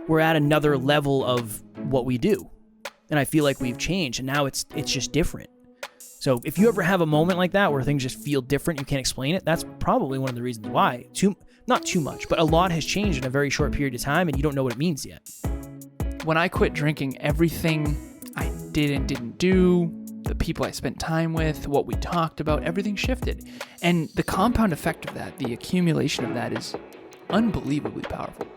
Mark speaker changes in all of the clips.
Speaker 1: we're at another level of what we do. And I feel like we've changed, and now it's just different. So if you ever have a moment like that where things just feel different, you can't explain it, that's probably one of the reasons why. Not too much, but a lot has changed in a very short period of time, and you don't know what it means yet.
Speaker 2: When I quit drinking, everything I did and didn't do, the people I spent time with, what we talked about, everything shifted. And the compound effect of that, the accumulation of that is unbelievably powerful.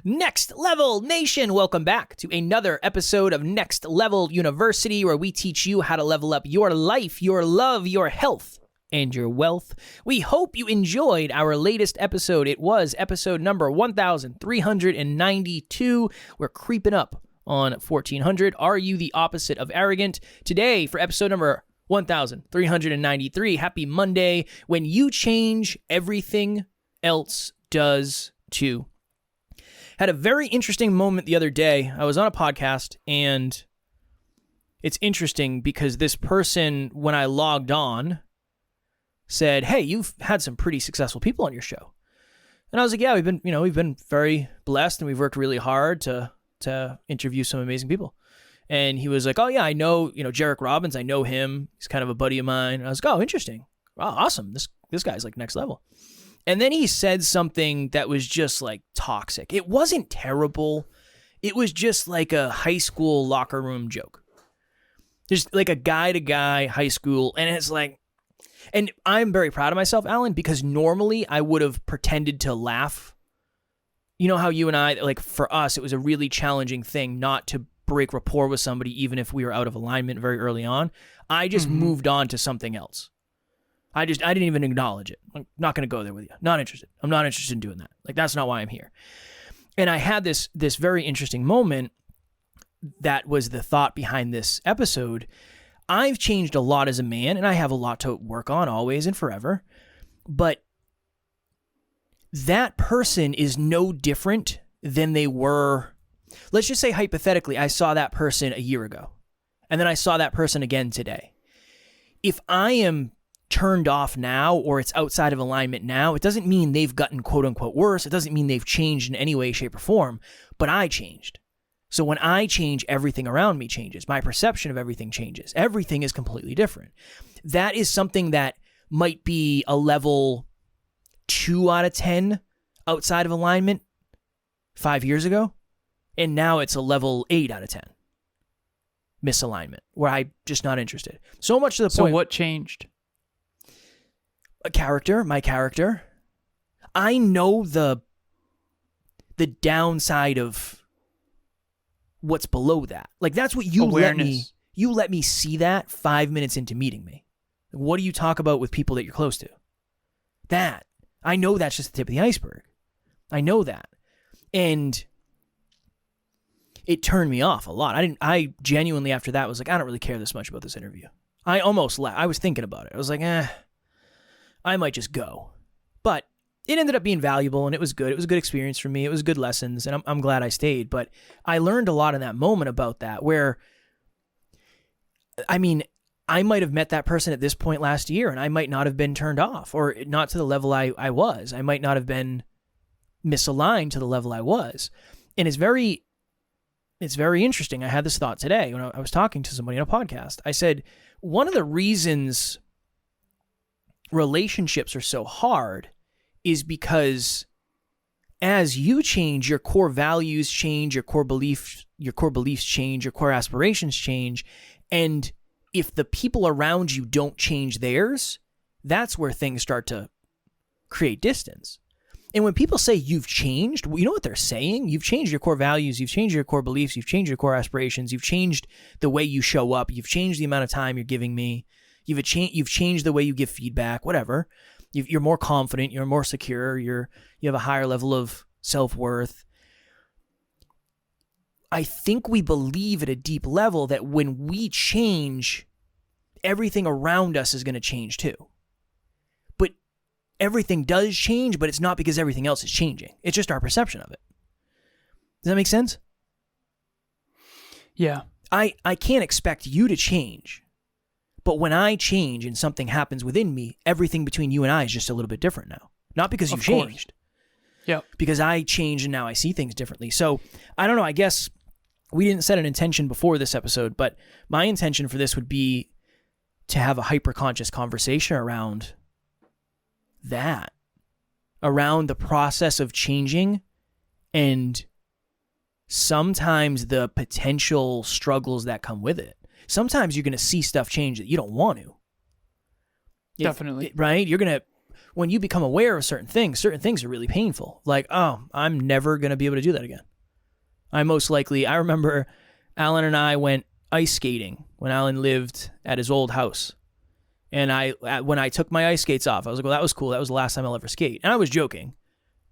Speaker 1: Next Level Nation, welcome back to another episode of Next Level University, where we teach you how to level up your life, your love, your health, and your wealth. We hope you enjoyed our latest episode. It was episode number 1392. We're creeping up on 1400. Are you the opposite of arrogant? Today, for episode number 1393, happy Monday. When you change, everything else does too. Had a very interesting moment the other day. I was on a podcast, and it's interesting because this person, when I logged on, said, "Hey, you've had some pretty successful people on your show." And I was like, "Yeah, we've been very blessed, and we've worked really hard to interview some amazing people." And he was like, "Oh yeah, I know, Jarek Robbins. I know him. He's kind of a buddy of mine." And I was like, "Oh, interesting. Wow, awesome. This guy's like next level." And then he said something that was just like toxic. It wasn't terrible. It was just like a high school locker room joke. Just like a guy to guy high school. And it's like, and I'm very proud of myself, Alan, because normally I would have pretended to laugh. You know how you and I, like for us, it was a really challenging thing not to break rapport with somebody, even if we were out of alignment very early on. I just moved on to something else. I didn't even acknowledge it. I'm not going to go there with you. Not interested. I'm not interested in doing that. Like, that's not why I'm here. And I had this very interesting moment that was the thought behind this episode. I've changed a lot as a man, and I have a lot to work on always and forever. But that person is no different than they were. Let's just say hypothetically, I saw that person a year ago, and then I saw that person again today. If I am turned off now, or it's outside of alignment now, it doesn't mean they've gotten quote unquote worse. It doesn't mean they've changed in any way, shape, or form, but I changed. So when I change, everything around me changes. My perception of everything changes. Everything is completely different. That is something that might be a level 2 out of 10 outside of alignment 5 years ago. And now it's a level 8 out of 10 misalignment, where I'm just not interested. So much to the point.
Speaker 2: So what changed?
Speaker 1: My character. I know the downside of what's below that. Like, that's what you let me see that 5 minutes into meeting me. What do you talk about with people that you're close to? That. I know that's just the tip of the iceberg. I know that. And it turned me off a lot. I genuinely after that was like, I don't really care this much about this interview. I almost left. I was thinking about it. I was like, I might just go. But it ended up being valuable, and it was good. It was a good experience for me. It was good lessons, and I'm glad I stayed. But I learned a lot in that moment about that, where, I mean, I might have met that person at this point last year, and I might not have been turned off, or not to the level I was. I might not have been misaligned to the level I was. And it's very interesting. I had this thought today when I was talking to somebody on a podcast. I said, one of the reasons relationships are so hard is because as you change, your core values change, your core beliefs change, your core aspirations change. And if the people around you don't change theirs, that's where things start to create distance. And when people say you've changed, you know what they're saying? You've changed your core values, you've changed your core beliefs, you've changed your core aspirations, you've changed the way you show up, you've changed the amount of time you're giving me, you've changed the way you give feedback, whatever. You're more confident, you're more secure, you have a higher level of self-worth. I think we believe at a deep level that when we change, everything around us is going to change too. But everything does change, but it's not because everything else is changing. It's just our perception of it. Does that make sense?
Speaker 2: Yeah.
Speaker 1: I can't expect you to change. But when I change and something happens within me, everything between you and I is just a little bit different now. Not because you've changed.
Speaker 2: Yeah.
Speaker 1: Because I changed and now I see things differently. So I don't know. I guess we didn't set an intention before this episode, but my intention for this would be to have a hyper-conscious conversation around that, around the process of changing and sometimes the potential struggles that come with it. Sometimes you're going to see stuff change that you don't want to.
Speaker 2: Definitely.
Speaker 1: Right? You're going to, when you become aware of certain things are really painful. Like, oh, I'm never going to be able to do that again. I remember Alan and I went ice skating when Alan lived at his old house. And when I took my ice skates off, I was like, well, that was cool. That was the last time I'll ever skate. And I was joking,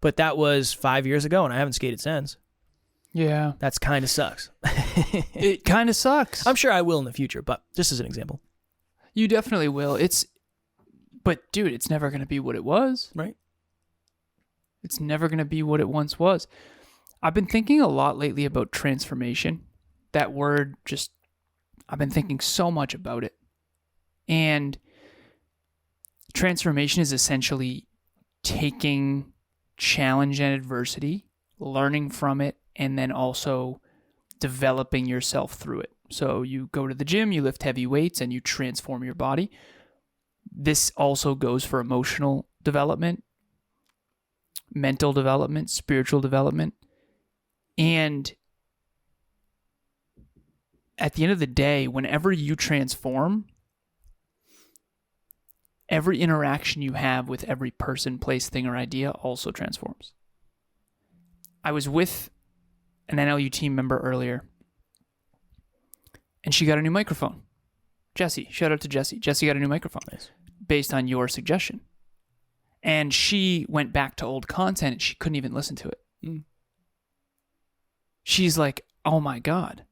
Speaker 1: but that was 5 years ago and I haven't skated since.
Speaker 2: Yeah.
Speaker 1: That's kind of sucks.
Speaker 2: It kind of sucks.
Speaker 1: I'm sure I will in the future, but just as an example.
Speaker 2: You definitely will. But dude, it's never going to be what it was.
Speaker 1: Right.
Speaker 2: It's never going to be what it once was. I've been thinking a lot lately about transformation. That word I've been thinking so much about it. And transformation is essentially taking challenge and adversity, learning from it, and then also developing yourself through it. So you go to the gym, you lift heavy weights, and you transform your body. This also goes for emotional development, mental development, spiritual development. And at the end of the day, whenever you transform, every interaction you have with every person, place, thing, or idea also transforms. I was with an NLU team member earlier, and she got a new microphone. Jessie, shout out to Jessie. Jessie got a new microphone.
Speaker 1: Nice.
Speaker 2: Based on your suggestion. And she went back to old content and she couldn't even listen to it. She's like, oh my God,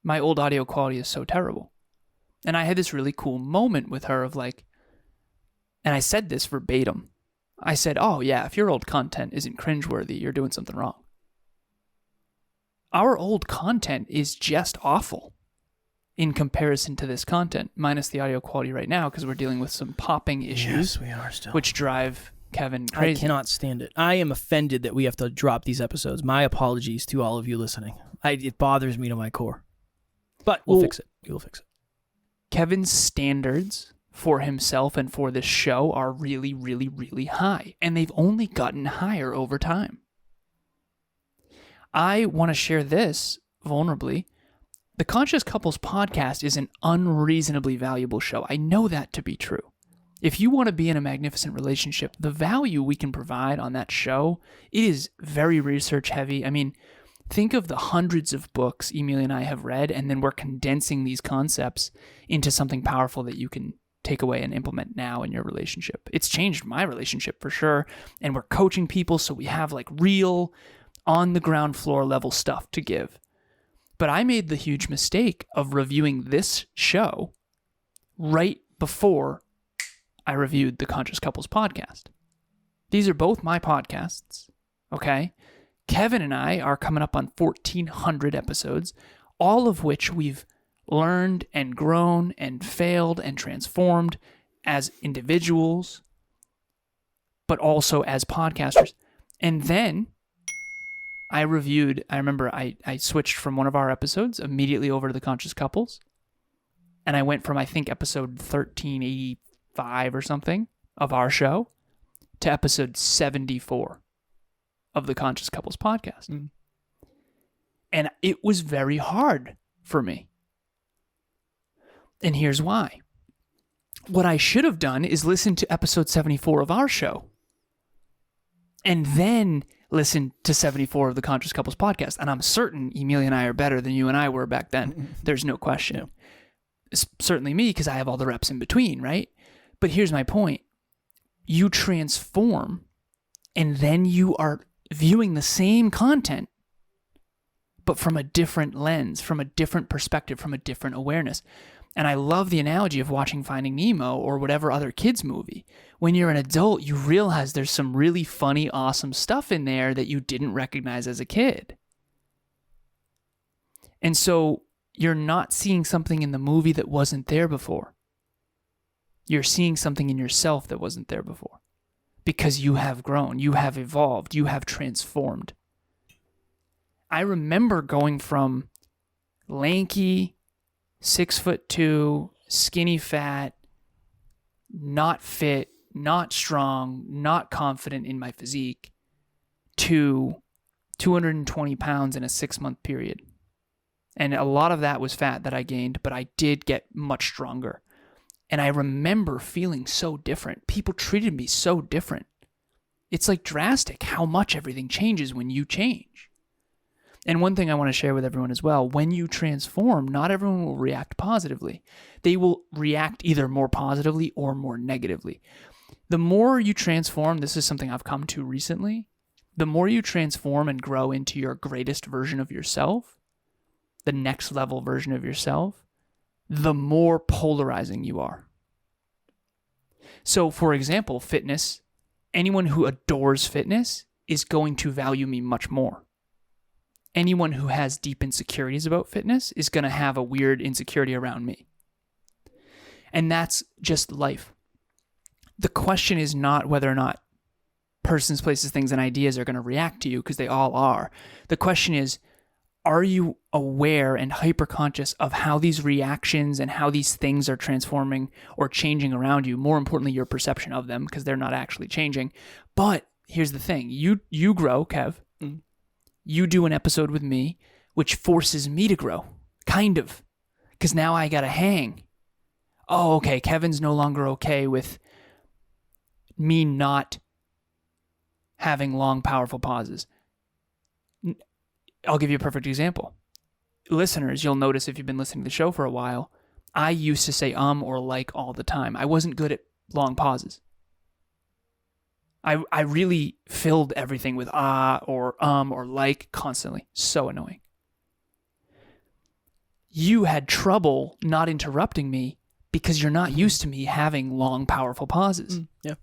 Speaker 2: my old audio quality is so terrible. And I had this really cool moment with her of like, and I said this verbatim. I said, oh yeah, if your old content isn't cringeworthy, you're doing something wrong. Our old content is just awful in comparison to this content, minus the audio quality right now, because we're dealing with some popping issues.
Speaker 1: Yes, we are still.
Speaker 2: Which drive Kevin crazy.
Speaker 1: I cannot stand it. I am offended that we have to drop these episodes. My apologies to all of you listening. It bothers me to my core. But we'll fix it. We'll fix it.
Speaker 2: Kevin's standards for himself and for this show are really, really, really high. And they've only gotten higher over time. I want to share this vulnerably. The Conscious Couples podcast is an unreasonably valuable show. I know that to be true. If you want to be in a magnificent relationship, the value we can provide on that show, it is very research heavy. I mean, think of the hundreds of books Emilia and I have read, and then we're condensing these concepts into something powerful that you can take away and implement now in your relationship. It's changed my relationship for sure. And we're coaching people, so we have like real on the ground floor level stuff to give. But I made the huge mistake of reviewing this show right before I reviewed the Conscious Couples podcast. These are both my podcasts, okay? Kevin and I are coming up on 1,400 episodes, all of which we've learned and grown and failed and transformed as individuals, but also as podcasters. And then I remember I switched from one of our episodes immediately over to the Conscious Couples. And I went from, I think, episode 1385 or something of our show to episode 74 of the Conscious Couples podcast. And it was very hard for me. And here's why. What I should have done is listen to episode 74 of our show and then listen to 74 of the Conscious Couples podcast. And I'm certain Emilia and I are better than you and I were back then. There's no question. Yeah. It's certainly me, because I have all the reps in between, right? But here's my point. You transform, and then you are viewing the same content, but from a different lens, from a different perspective, from a different awareness. And I love the analogy of watching Finding Nemo or whatever other kids movie. When you're an adult, you realize there's some really funny, awesome stuff in there that you didn't recognize as a kid. And so you're not seeing something in the movie that wasn't there before. You're seeing something in yourself that wasn't there before. because you have grown, you have evolved, you have transformed. I remember going from lanky, 6'2", skinny fat, not fit, not strong, not confident in my physique, to 220 pounds in a 6-month period. And a lot of that was fat that I gained, but I did get much stronger. And I remember feeling so different. People treated me so different. It's like drastic how much everything changes when you change. And one thing I want to share with everyone as well, when you transform, not everyone will react positively. They will react either more positively or more negatively. The more you transform, this is something I've come to recently, the more you transform and grow into your greatest version of yourself, the next level version of yourself, the more polarizing you are. So, for example, fitness, anyone who adores fitness is going to value me much more. Anyone who has deep insecurities about fitness is going to have a weird insecurity around me. And that's just life. The question is not whether or not persons, places, things, and ideas are going to react to you, because they all are. The question is, are you aware and hyper-conscious of how these reactions and how these things are transforming or changing around you? More importantly, your perception of them, because they're not actually changing. But here's the thing. You grow, Kev. You do an episode with me, which forces me to grow. Kind of. Because now I got to hang. Oh, okay. Kevin's no longer okay with me not having long, powerful pauses. I'll give you a perfect example. Listeners, you'll notice if you've been listening to the show for a while, I used to say or like all the time. I wasn't good at long pauses. I really filled everything with or like constantly. So annoying. You had trouble not interrupting me because you're not used to me having long, powerful pauses.
Speaker 1: Yeah.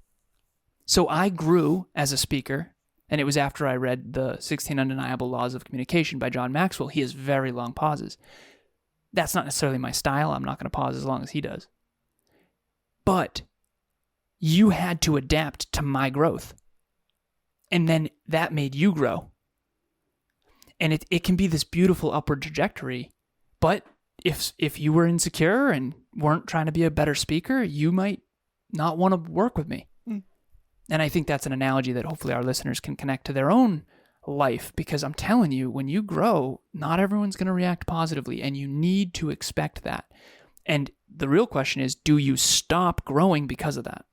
Speaker 2: So I grew as a speaker. And it was after I read the 16 Undeniable Laws of Communication by John Maxwell. He has very long pauses. That's not necessarily my style. I'm not going to pause as long as he does. But you had to adapt to my growth. And then that made you grow. And it can be this beautiful upward trajectory. But if you were insecure and weren't trying to be a better speaker, you might not want to work with me. And I think that's an analogy that hopefully our listeners can connect to their own life, because I'm telling you, when you grow, not everyone's going to react positively, and you need to expect that. And the real question is, do you stop growing because of that?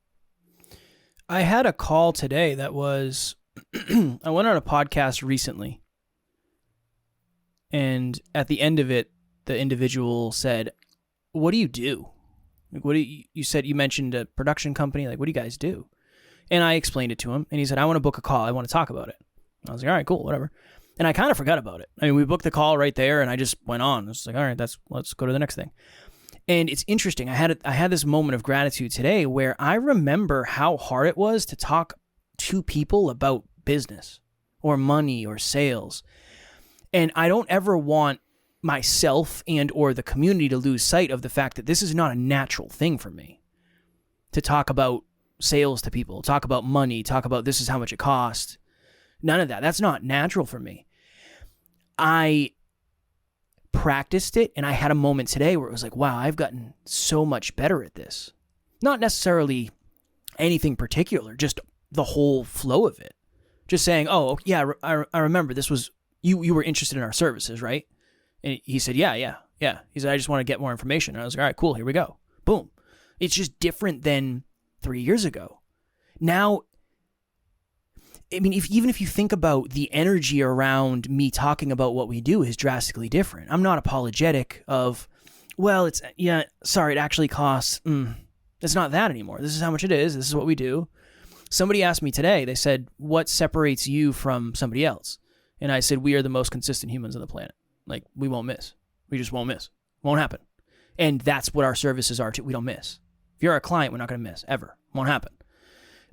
Speaker 1: I had a call today that was, I went on a podcast recently, and at the end of it, the individual said, "What do you do? Like, what do you said you mentioned a production company, like what do you guys do?" And I explained it to him, and he said, "I want to book a call. I want to talk about it." I was like, "All right, cool, whatever." And I kind of forgot about it. I mean, we booked the call right there, and I just went on. I was like, "All right, let's go to the next thing." And it's interesting. I had this moment of gratitude today where I remember how hard it was to talk to people about business or money or sales. And I don't ever want myself and or the community to lose sight of the fact that this is not a natural thing for me to talk about sales to people, talk about money, talk about this is how much it costs. None of that. That's not natural for me. I practiced it, and I had a moment today where it was like, wow, I've gotten so much better at this. Not necessarily anything particular, just the whole flow of it. Just saying, oh, yeah, I remember this was, you were interested in our services, right? And he said, yeah. He said, I just want to get more information. And I was like, all right, cool, here we go. Boom. It's just different than 3 years ago. Now, I mean, even if you think about the energy around me talking about what we do is drastically different. I'm not apologetic of, well, it actually costs. It's not that anymore. This is how much it is. This is what we do. Somebody asked me today, they said, what separates you from somebody else? And I said, we are the most consistent humans on the planet. Like, we won't miss. We just won't miss. Won't happen. And that's what our services are too. We don't miss. If you're our client, we're not going to miss, ever. Won't happen.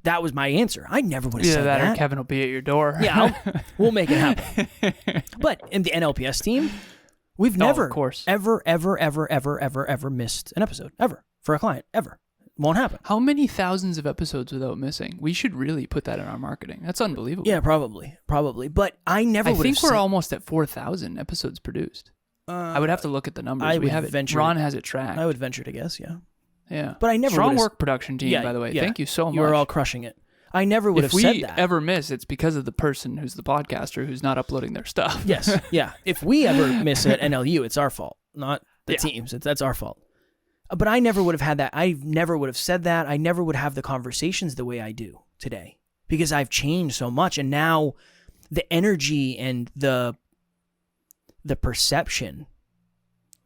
Speaker 1: That was my answer. I never would have said that.
Speaker 2: Either that or Kevin will be at your door.
Speaker 1: Yeah, we'll make it happen. But in the NLPS team, we've never,
Speaker 2: of course,
Speaker 1: ever missed an episode. Ever. For a client. Ever. Won't happen.
Speaker 2: How many thousands of episodes without missing? We should really put that in our marketing. That's unbelievable.
Speaker 1: Yeah, probably. But I never would have
Speaker 2: think we're almost at 4,000 episodes produced. I would have to look at the numbers. We have it. Ron has it tracked.
Speaker 1: I would venture to guess, yeah.
Speaker 2: Yeah.
Speaker 1: But I never
Speaker 2: Strong work production team, by the way.
Speaker 1: Yeah.
Speaker 2: Thank you so much.
Speaker 1: You're all crushing it. I never would have said that.
Speaker 2: If we ever miss, it's because of the person who's the podcaster who's not uploading their stuff.
Speaker 1: Yes, yeah. If we ever miss at NLU, it's our fault, not the team's. That's our fault. But I never would have had that. I never would have said that. I never would have the conversations the way I do today because I've changed so much. And now the energy and the perception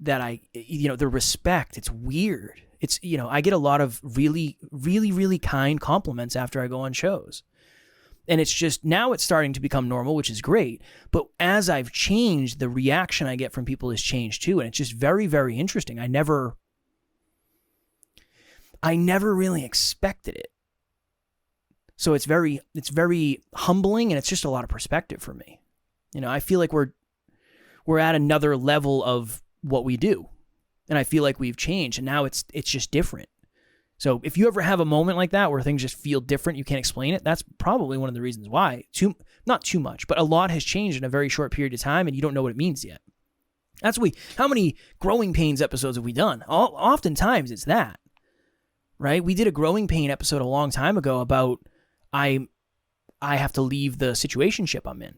Speaker 1: that the respect, it's weird. It's, I get a lot of really, really, really kind compliments after I go on shows. And it's just, now it's starting to become normal, which is great. But as I've changed, the reaction I get from people has changed too. And it's just very, very interesting. I never really expected it. So it's very humbling, and it's just a lot of perspective for me. I feel like we're at another level of what we do. And I feel like we've changed, and now it's just different. So if you ever have a moment like that where things just feel different, you can't explain it, that's probably one of the reasons why. Not too much, but a lot has changed in a very short period of time, and you don't know what it means yet. How many Growing Pains episodes have we done? Oftentimes it's that, right? We did a Growing Pain episode a long time ago about I have to leave the situationship I'm in.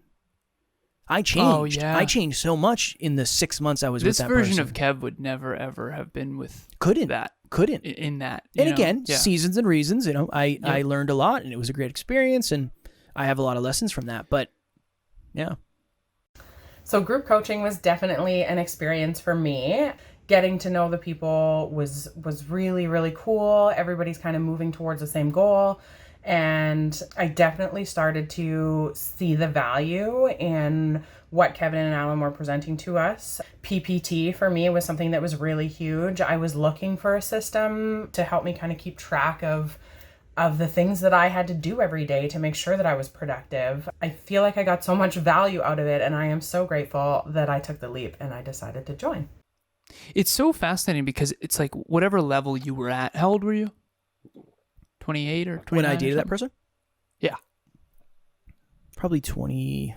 Speaker 1: I changed.
Speaker 2: Oh, yeah.
Speaker 1: I changed so much in the 6 months I was with that person.
Speaker 2: This version of Kev would never, ever have been with
Speaker 1: Couldn't.
Speaker 2: In that.
Speaker 1: And again, seasons and reasons, I learned a lot, and it was a great experience, and I have a lot of lessons from that. But, yeah.
Speaker 3: So group coaching was definitely an experience for me. Getting to know the people was really, really cool. Everybody's kind of moving towards the same goal. And I definitely started to see the value in what Kevin and Alan were presenting to us. PPT for me was something that was really huge. I was looking for a system to help me kind of keep track of the things that I had to do every day to make sure that I was productive. I feel like I got so much value out of it, and I am so grateful that I took the leap and I decided to join.
Speaker 2: It's so fascinating because it's like whatever level you were at. How old were you? 28 or 29?
Speaker 1: When I dated that person?
Speaker 2: Yeah.
Speaker 1: Probably 29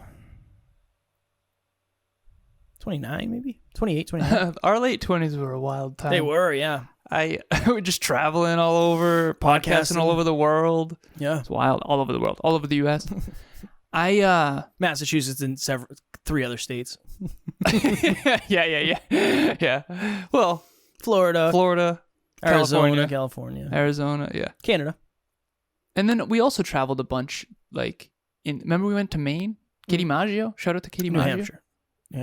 Speaker 1: maybe? 28, 29.
Speaker 2: Our late 20s were a wild time.
Speaker 1: They were, yeah.
Speaker 2: I was just traveling all over, podcasting all over the world.
Speaker 1: Yeah.
Speaker 2: It's wild. All over the world. All over the U.S.
Speaker 1: Massachusetts and 3 other states.
Speaker 2: Yeah. Well,
Speaker 1: Florida.
Speaker 2: California,
Speaker 1: Arizona,
Speaker 2: yeah.
Speaker 1: Canada.
Speaker 2: And then we also traveled a bunch, remember we went to Maine? Katie Maggio? Shout out to Katie Maggio.
Speaker 1: Hampshire.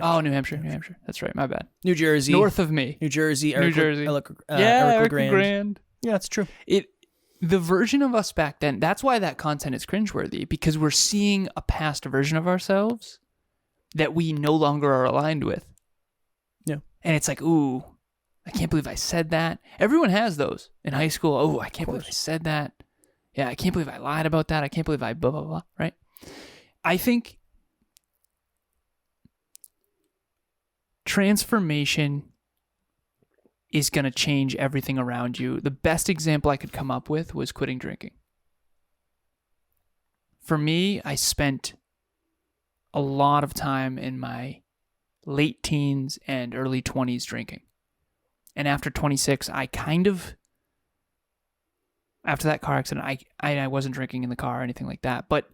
Speaker 2: Oh, New Hampshire. That's right, my bad.
Speaker 1: New Jersey.
Speaker 2: North of me.
Speaker 1: New Jersey.
Speaker 2: Eric
Speaker 1: Grand. Yeah, that's true.
Speaker 2: The version of us back then, that's why that content is cringeworthy, because we're seeing a past version of ourselves that we no longer are aligned with.
Speaker 1: Yeah.
Speaker 2: And it's like, ooh, I can't believe I said that. Everyone has those in high school. Oh, I can't believe I said that. Yeah, I can't believe I lied about that. I can't believe I blah, blah, blah, right? I think transformation is going to change everything around you. The best example I could come up with was quitting drinking. For me, I spent a lot of time in my late teens and early 20s drinking. And after 26, after that car accident, I wasn't drinking in the car or anything like that. But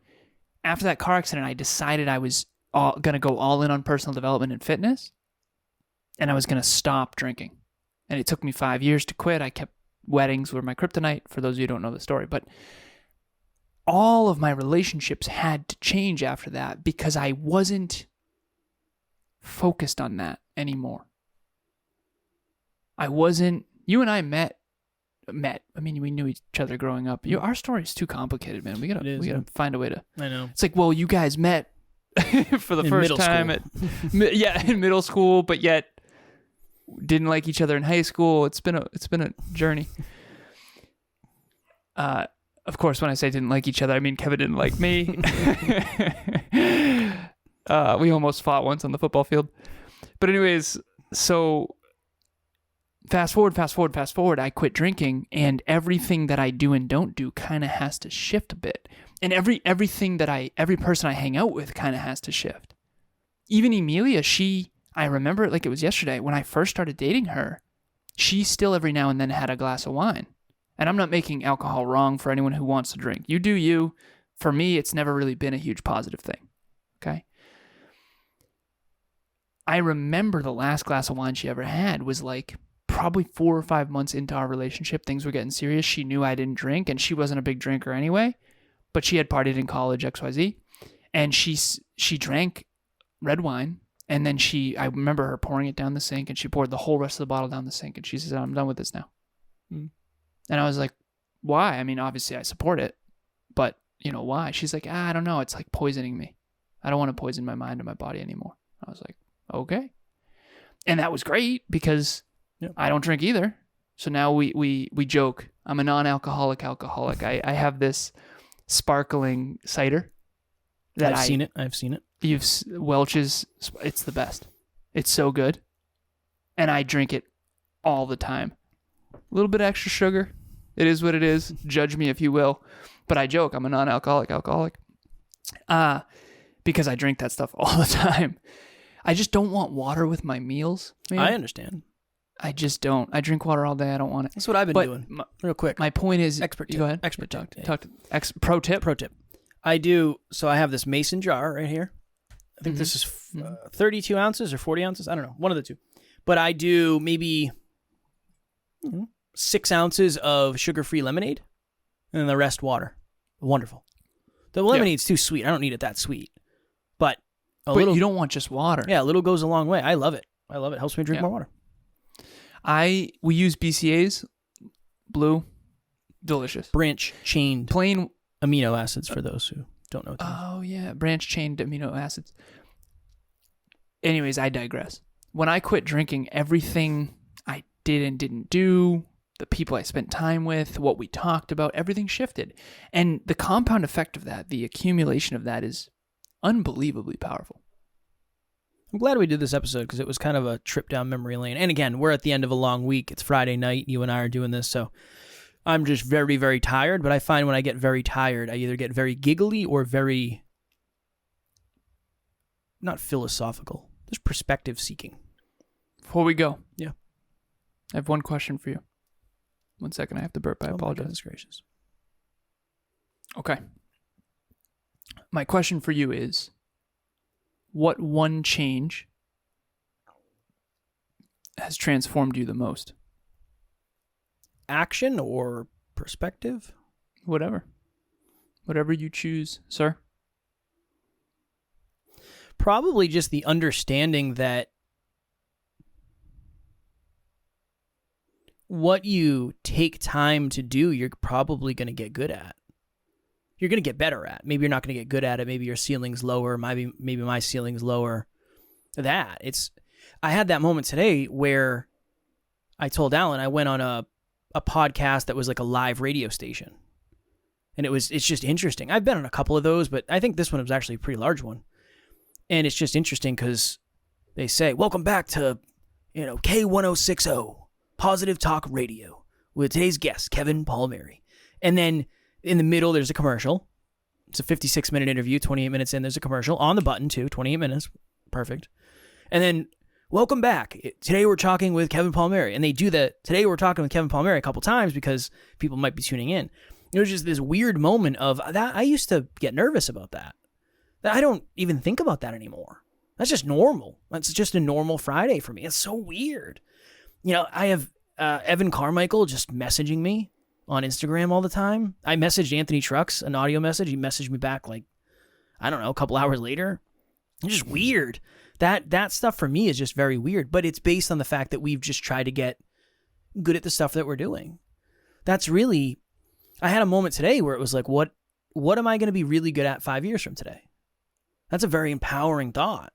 Speaker 2: after that car accident, I decided I was going to go all in on personal development and fitness. And I was going to stop drinking. And it took me 5 years to quit. I kept weddings were my kryptonite, for those of you who don't know the story. But all of my relationships had to change after that because I wasn't focused on that anymore. You and I met. I mean, we knew each other growing up. Our story is too complicated, man. We gotta find a way to.
Speaker 1: I know.
Speaker 2: It's like, well, you guys met for the first time in middle school, but yet didn't like each other in high school. It's been a journey. Of course, when I say didn't like each other, I mean Kevin didn't like me. We almost fought once on the football field. But anyways, so fast forward, I quit drinking, and everything that I do and don't do kind of has to shift a bit. And every person I hang out with kind of has to shift. Even Emilia, I remember it like it was yesterday. When I first started dating her, she still every now and then had a glass of wine. And I'm not making alcohol wrong for anyone who wants to drink. You do you. For me, it's never really been a huge positive thing. Okay? I remember the last glass of wine she ever had was like probably 4 or 5 months into our relationship. Things were getting serious. She knew I didn't drink, and she wasn't a big drinker anyway. But she had partied in college, XYZ. And she drank red wine. And then I remember her pouring it down the sink, and she poured the whole rest of the bottle down the sink. And she said, I'm done with this now. Mm. And I was like, why? I mean, obviously I support it, but why? She's like, I don't know. It's like poisoning me. I don't want to poison my mind or my body anymore. I was like, okay. And that was great because I don't drink either. So now we joke. I'm a non-alcoholic alcoholic. I have this sparkling cider.
Speaker 1: I've seen it.
Speaker 2: Welch's. It's the best. It's so good. And I drink it all the time. A little bit extra sugar. It is what it is. Judge me if you will. But I joke, I'm a non-alcoholic alcoholic. Because I drink that stuff all the time. I just don't want water with my meals. Man.
Speaker 1: I understand.
Speaker 2: I just don't. I drink water all day. I don't want it.
Speaker 1: That's what I've been doing. Real quick.
Speaker 2: My point is...
Speaker 1: Expert tip.
Speaker 2: Go ahead.
Speaker 1: Expert tip.
Speaker 2: Pro tip?
Speaker 1: Pro tip. I do... So I have this mason jar right here. I think this is 32 ounces or 40 ounces. I don't know. One of the two. But I do maybe 6 ounces of sugar-free lemonade. And then the rest water. Wonderful. The lemonade's too sweet. I don't need it that sweet. But little,
Speaker 2: you don't want just water.
Speaker 1: Yeah, a little goes a long way. I love it. Helps me drink more water.
Speaker 2: We use BCAAs. Blue. Delicious.
Speaker 1: Branch-chained
Speaker 2: plain
Speaker 1: amino acids for those who don't know what
Speaker 2: Oh, yeah. Branch-chained amino acids. Anyways, I digress. When I quit drinking, everything I did and didn't do, the people I spent time with, what we talked about, everything shifted. And the compound effect of that, the accumulation of that is unbelievably powerful.
Speaker 1: I'm glad we did this episode because it was kind of a trip down memory lane. And again, we're at the end of a long week. It's Friday night. You and I are doing this. So I'm just very, very tired. But I find when I get very tired, I either get very giggly or very, not philosophical, just perspective seeking.
Speaker 2: Before we go.
Speaker 1: Yeah.
Speaker 2: I have one question for you. 1 second, I have to burp. I apologize.
Speaker 1: Goodness gracious.
Speaker 2: Okay. My question for you is, what one change has transformed you the most?
Speaker 1: Action or perspective?
Speaker 2: Whatever. Whatever you choose, sir.
Speaker 1: Probably just the understanding that what you take time to do, you're probably going to get good at. You're going to get better at. Maybe you're not going to get good at it. Maybe your ceiling's lower. Maybe my ceiling's lower. I had that moment today where I told Alan I went on a podcast that was like a live radio station. And it's just interesting. I've been on a couple of those, but I think this one was actually a pretty large one. And it's just interesting because they say, welcome back to, K1060. Positive Talk Radio with today's guest, Kevin Palmieri. And then in the middle, there's a commercial. It's a 56-minute interview. 28 minutes in, there's a commercial. On the button, too. 28 minutes. Perfect. And then, welcome back. Today we're talking with Kevin Palmieri. And they do that. Today we're talking with Kevin Palmieri a couple times because people might be tuning in. It was just this weird moment of that. I used to get nervous about that. I don't even think about that anymore. That's just normal. That's just a normal Friday for me. It's so weird. I have Evan Carmichael just messaging me on Instagram all the time. I messaged Anthony Trucks an audio message. He messaged me back a couple hours later. It's just weird. That stuff for me is just very weird, but it's based on the fact that we've just tried to get good at the stuff that we're doing. That's really, I had a moment today where it was like, what am I going to be really good at 5 years from today? That's a very empowering thought.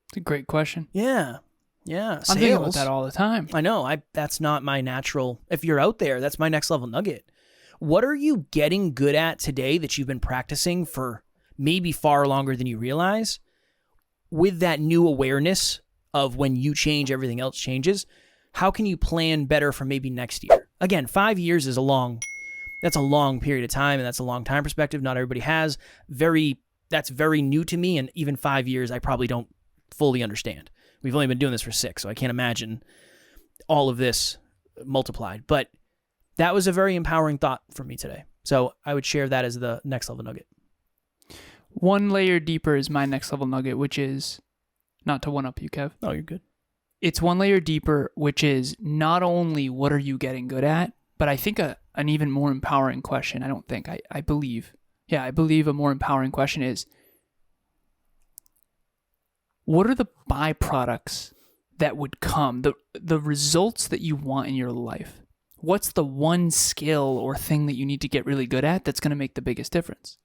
Speaker 2: It's a great question.
Speaker 1: Yeah. Yeah,
Speaker 2: I'm thinking about that all the time.
Speaker 1: I know. That's not my natural. If you're out there, that's my next level nugget. What are you getting good at today that you've been practicing for maybe far longer than you realize? With that new awareness of when you change, everything else changes. how can you plan better for maybe next year? Again, 5 years is that's a long period of time, and that's a long time perspective. Not everybody has. That's very new to me, and even 5 years, I probably don't fully understand. We've only been doing this for 6, so I can't imagine all of this multiplied. But that was a very empowering thought for me today. So I would share that as the next level nugget.
Speaker 2: One layer deeper is my next level nugget, which is, not to one-up you, Kev.
Speaker 1: Oh, you're good.
Speaker 2: It's one layer deeper, which is not only what are you getting good at, but I think an even more empowering question, I believe a more empowering question is, what are the byproducts that would come, the results that you want in your life? What's the one skill or thing that you need to get really good at that's going to make the biggest difference?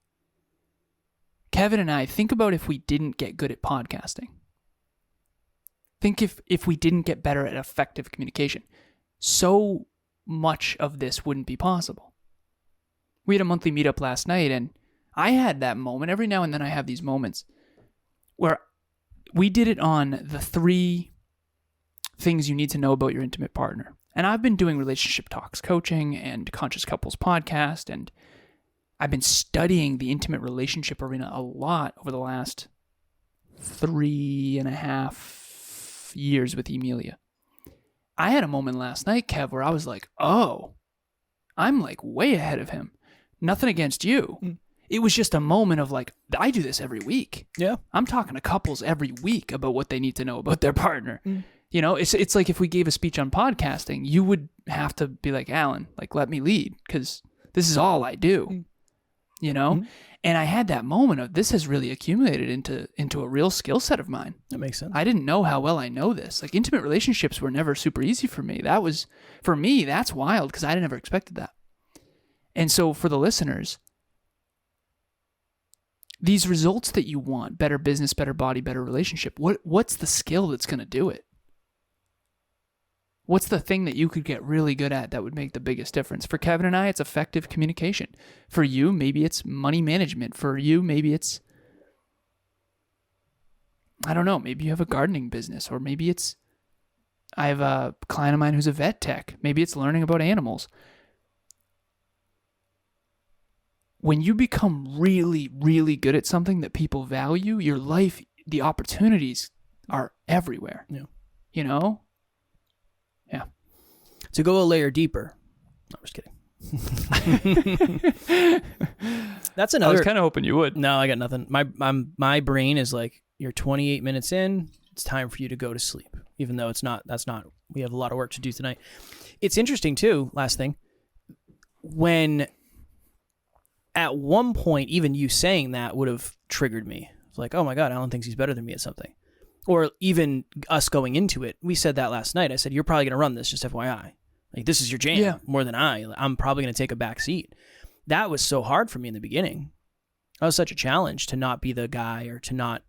Speaker 2: Kevin and I, think about if we didn't get good at podcasting. Think if we didn't get better at effective communication. So much of this wouldn't be possible. We had a monthly meetup last night, and I had that moment. Every now and then I have these moments where we did it on the 3 things you need to know about your intimate partner. And I've been doing relationship talks, coaching, and Conscious Couples podcast, and I've been studying the intimate relationship arena a lot over the last 3.5 years with Emilia. I had a moment last night, Kev, where I was like, oh, I'm like way ahead of him. Nothing against you. It was just a moment of like, I do this every week.
Speaker 1: Yeah.
Speaker 2: I'm talking to couples every week about what they need to know about their partner. You know, it's like if we gave a speech on podcasting, you would have to be like, Alan, like, let me lead, because this is all I do. You know? And I had that moment of, this has really accumulated into a real skill set of mine.
Speaker 1: That makes sense.
Speaker 2: I didn't know how well I know this. Like, intimate relationships were never super easy for me. That was, for me, that's wild, because I never expected that. And so for the listeners, these results that you want, better business, better body, better relationship, what's the skill that's going to do it? What's the thing that you could get really good at that would make the biggest difference? For Kevin and I, it's effective communication. For you, maybe it's money management. For you, maybe it's, I don't know, maybe you have a gardening business, or maybe it's, I have a client of mine who's a vet tech. Maybe it's learning about animals. When you become really, really good at something that people value, your life, the opportunities are everywhere.
Speaker 1: Yeah.
Speaker 2: You know? Yeah.
Speaker 1: To go a layer deeper. No, I'm just kidding. That's another.
Speaker 2: I was kind of hoping you would.
Speaker 1: No, I got nothing. My brain is like, you're 28 minutes in. It's time for you to go to sleep. Even though it's not. That's not. We have a lot of work to do tonight. It's interesting too. Last thing, when at one point, even you saying that would have triggered me. It's like, oh my God, Alan thinks he's better than me at something. Or even us going into it. We said that last night. I said, you're probably going to run this, just FYI. Like, this is your jam more than I'm probably going to take a back seat. That was so hard for me in the beginning. That was such a challenge to not be the guy, or to not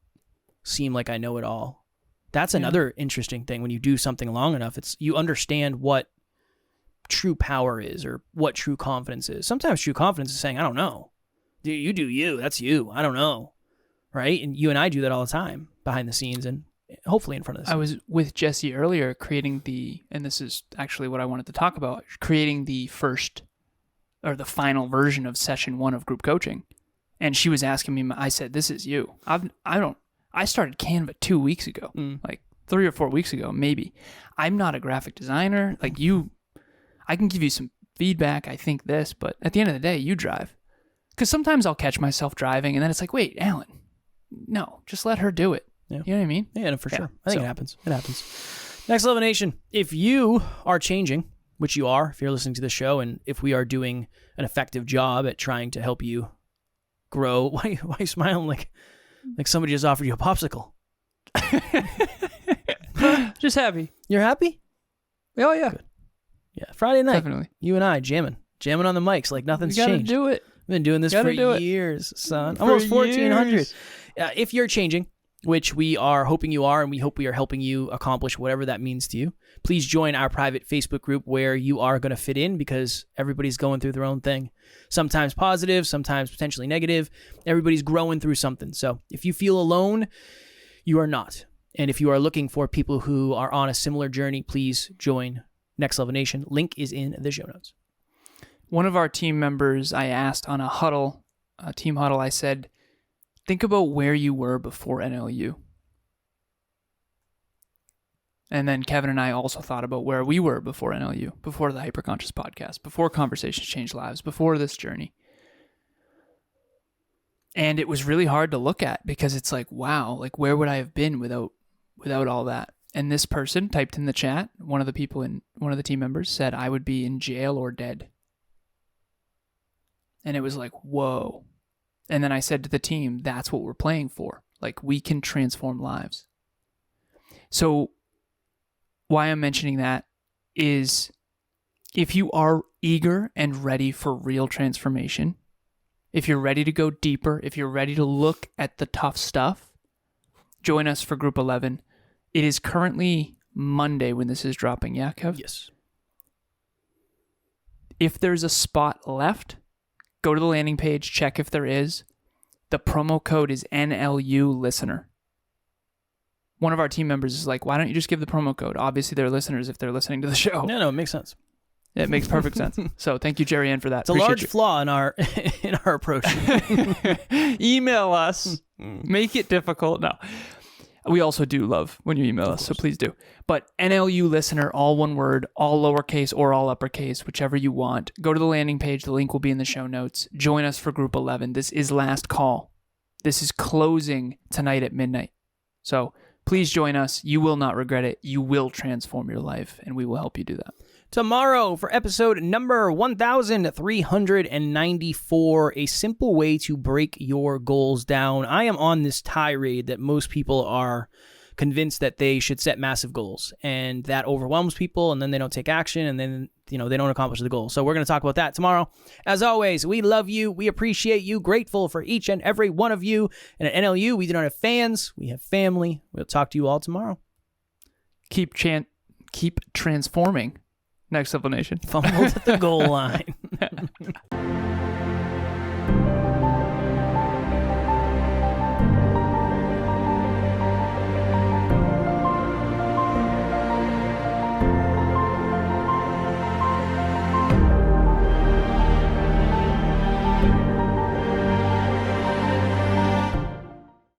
Speaker 1: seem like I know it all. That's another interesting thing. When you do something long enough, you understand what true power is, or what true confidence is. Sometimes true confidence is saying, I don't know. You do you. That's you. I don't know. Right? And you and I do that all the time behind the scenes, and hopefully in front of the scenes.
Speaker 2: I was with Jesse earlier creating and this is actually what I wanted to talk about, creating the first or the final version of session 1 of group coaching. And she was asking me, I said, this is you. I started Canva 2 weeks ago, like 3 or 4 weeks ago, maybe. I'm not a graphic designer. Like I can give you some feedback. I think this, but at the end of the day, you drive. Because sometimes I'll catch myself driving, and then it's like, wait, Alan, no, just let her do it. Yeah. You know what I mean?
Speaker 1: Yeah, no, for sure. I think it happens. It happens. Next Level Nation, if you are changing, which you are, if you're listening to the show, and if we are doing an effective job at trying to help you grow, why are you smiling like somebody just offered you a popsicle?
Speaker 2: Just happy.
Speaker 1: You're happy?
Speaker 2: Oh, yeah.
Speaker 1: Good. Yeah, Friday night.
Speaker 2: Definitely.
Speaker 1: You and I jamming on the mics like nothing's changed.
Speaker 2: You gotta do it.
Speaker 1: We've been doing this for years, son. Almost 1,400. If you're changing, which we are hoping you are, and we hope we are helping you accomplish whatever that means to you, please join our private Facebook group where you are going to fit in, because everybody's going through their own thing. Sometimes positive, sometimes potentially negative. Everybody's growing through something. So if you feel alone, you are not. And if you are looking for people who are on a similar journey, please join Next Level Nation. Link is in the show notes.
Speaker 2: One of our team members, I asked on a team huddle, I said, think about where you were before NLU. And then Kevin and I also thought about where we were before NLU, before the Hyperconscious podcast, before Conversations Change Lives, before this journey. And it was really hard to look at because it's like, wow, like where would I have been without all that? And this person typed in the chat, one of the team members said, I would be in jail or dead. And it was like, whoa. And then I said to the team, that's what we're playing for. Like, we can transform lives. So why I'm mentioning that is if you are eager and ready for real transformation, if you're ready to go deeper, if you're ready to look at the tough stuff, join us for Group 11. It is currently Monday when this is dropping, yeah, Kev?
Speaker 1: Yes.
Speaker 2: If there's a spot left, go to the landing page, check if there is. The promo code is NLU listener. One of our team members is like, why don't you just give the promo code? Obviously, they're listeners if they're listening to the show.
Speaker 1: No, it makes sense.
Speaker 2: It makes perfect sense. So thank you, Jerry Ann, for that.
Speaker 1: It's a large flaw in our approach.
Speaker 2: Email us. Make it difficult. No. We also do love when you email us, so please do. But NLU listener, all one word, all lowercase or all uppercase, whichever you want. Go to the landing page. The link will be in the show notes. Join us for Group 11. This is last call. This is closing tonight at midnight. So please join us. You will not regret it. You will transform your life, and we will help you do that.
Speaker 1: Tomorrow for episode number 1394, a simple way to break your goals down. I am on this tirade that most people are convinced that they should set massive goals, and that overwhelms people, and then they don't take action, and then they don't accomplish the goal. So we're going to talk about that tomorrow. As always, we love you. We appreciate you. Grateful for each and every one of you. And at NLU, we do not have fans. We have family. We'll talk to you all tomorrow.
Speaker 2: Keep transforming. Next Level Nation.
Speaker 1: Fumbled at the goal line.